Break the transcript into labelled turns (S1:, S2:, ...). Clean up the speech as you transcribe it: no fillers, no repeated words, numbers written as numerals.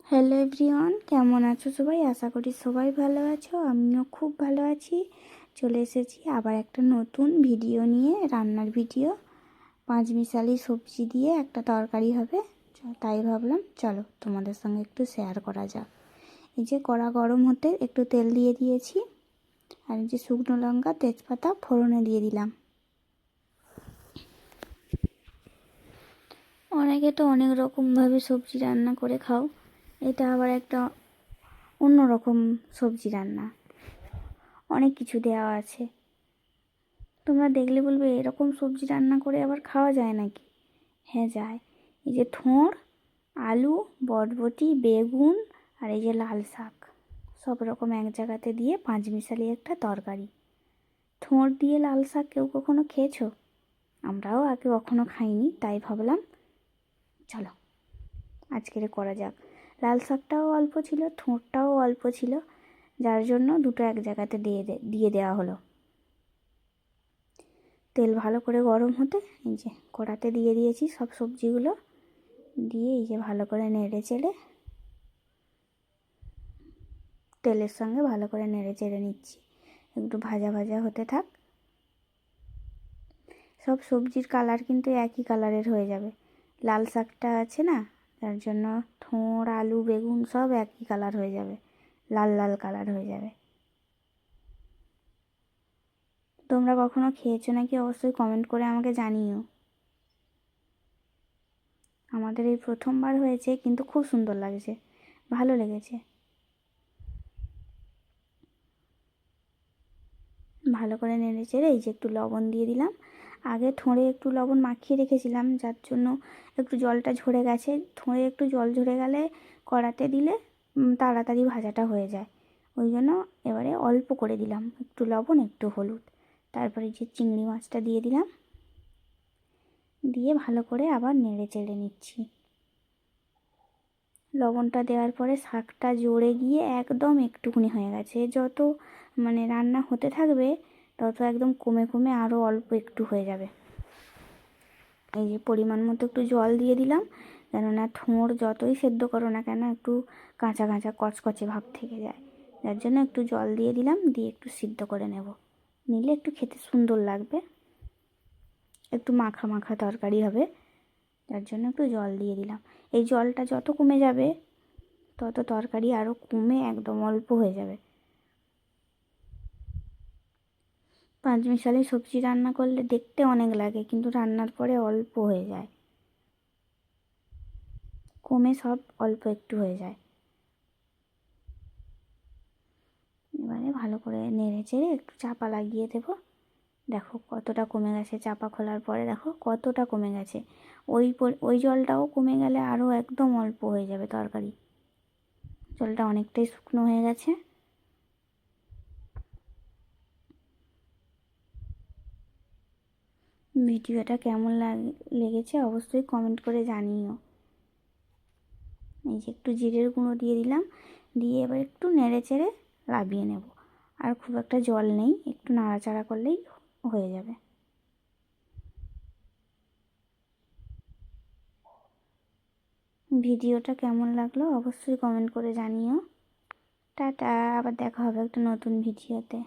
S1: Hello everyone, কেমন আছো সবাই? আশা করি সবাই ভালো আছো। আমিও খুব ভালো আছি। চলে এসেছি আবার একটা নতুন ভিডিও নিয়ে, রান্নার ভিডিও। পাঁচমিশালি সবজি দিয়ে একটা তরকারি হবে, তাই ভাবলাম চলো তোমাদের সঙ্গে একটু শেয়ার করা যাক। এই যে কড়া গরম হতে একটু তেল দিয়ে দিয়েছি, আর এই যে শুকনো লঙ্কা তেজপাতা ফোড়নে দিয়ে দিলাম। অনেকে তো অনেক রকমভাবে সবজি রান্না করে খাও, এটা আবার একটা অন্যরকম সবজি রান্না, অনেক কিছু দেওয়া আছে। তোমরা দেখলে বলবে এরকম সবজি রান্না করে আবার খাওয়া যায় নাকি? হ্যাঁ যায়। এই যে থোড়, আলু, বরবটি, বেগুন আর এই যে লাল শাক, সব রকম এক জায়গাতে দিয়ে পাঁচমিশালি একটা তরকারি। থোড় দিয়ে লাল শাক কেউ কখনো খেয়েছো? আমরাও আগে কখনো খাইনি, তাই ভাবলাম চলো আজকের করা যাক। লাল শাকটাও অল্প ছিল, থোড়টাও অল্প ছিল, যার জন্য দুটো এক জায়গাতে দিয়ে দেওয়া হলো। তেল ভালো করে গরম হতে এই যে কড়াতে দিয়ে দিয়েছি সব সবজিগুলো, দিয়ে এই যে ভালো করে নেড়ে চেড়ে তেলের সঙ্গে ভালো করে নেড়ে চেড়ে নিচ্ছি। একটু ভাজা ভাজা হতে থাক। সব সবজির কালার কিন্তু একই কালারের হয়ে যাবে। লাল শাকটা আছে না, তার জন্য থোড়, আলু, বেগুন সব একই কালার হয়ে যাবে, লাল লাল কালার হয়ে যাবে। তোমরা কখনো খেয়েছো নাকি অবশ্যই কমেন্ট করে আমাকে জানিও। আমাদের এই প্রথমবার হয়েছে, কিন্তু খুব সুন্দর লাগছে, ভালো লেগেছে। ভালো করে নেড়ে চেড়ে এই যে একটু লবণ দিয়ে দিলাম। আগে থোড়ে একটু লবণ মাখিয়ে রেখেছিলাম, যার জন্য একটু জলটা ঝরে গেছে। থোড়ে একটু জল ঝরে গেলে কড়াতে দিলে তাড়াতাড়ি ভাজাটা হয়ে যায়, ওই জন্য এবারে অল্প করে দিলাম একটু লবণ, একটু হলুদ। তারপরে যে চিংড়ি মাছটা দিয়ে দিলাম, দিয়ে ভালো করে আবার নেড়ে চেড়ে নিচ্ছি। লবণটা দেওয়ার পরে শাকটা জড়ে গিয়ে একদম একটুখানি হয়ে গেছে। যত রান্না হতে থাকবে তত একদম কমে কমে আরও অল্প একটু হয়ে যাবে। এই যে পরিমাণ মতো একটু জল দিয়ে দিলাম, কেননা থোড় যতই সেদ্ধ করো না কেন একটু কাঁচা কাঁচা কচকচে ভাব থেকে যায়, যার জন্য একটু জল দিয়ে দিলাম। দিয়ে একটু সিদ্ধ করে নেব, নিলে একটু খেতে সুন্দর লাগবে, একটু মাখা মাখা তরকারি হবে, যার জন্য একটু জল দিয়ে দিলাম। এই জলটা যত কমে যাবে তত তরকারি আরও কমে একদম অল্প হয়ে যাবে। পাঁচমিশালি সবজি রান্না করলে দেখতে অনেক লাগে, কিন্তু রান্নার পরে অল্প হয়ে যায়, কমে সব অল্প একটু হয়ে যায়। এবারে ভালো করে নেড়ে চেড়ে একটু চাপা লাগিয়ে দেবো। দেখো কতটা কমে গেছে, চাপা খোলার পরে দেখো কতটা কমে গেছে। ওই জলটাও কমে গেলে আরও একদম অল্প হয়ে যাবে তরকারি। জলটা অনেকটাই শুকনো হয়ে গেছে। ভিডিওটা কেমন লেগেছে অবশ্যই কমেন্ট করে জানিও। এই যে একটু জিরের গুঁড়ো দিয়ে দিলাম, দিয়ে এবার একটু নেড়ে চেড়ে লাভিয়ে নেব। আর খুব একটা জল নেই, একটু নাড়াচাড়া করলেই হয়ে যাবে। ভিডিওটা কেমন লাগলো অবশ্যই কমেন্ট করে জানিও। টাটা, আবার দেখা হবে একটা নতুন ভিডিওতে।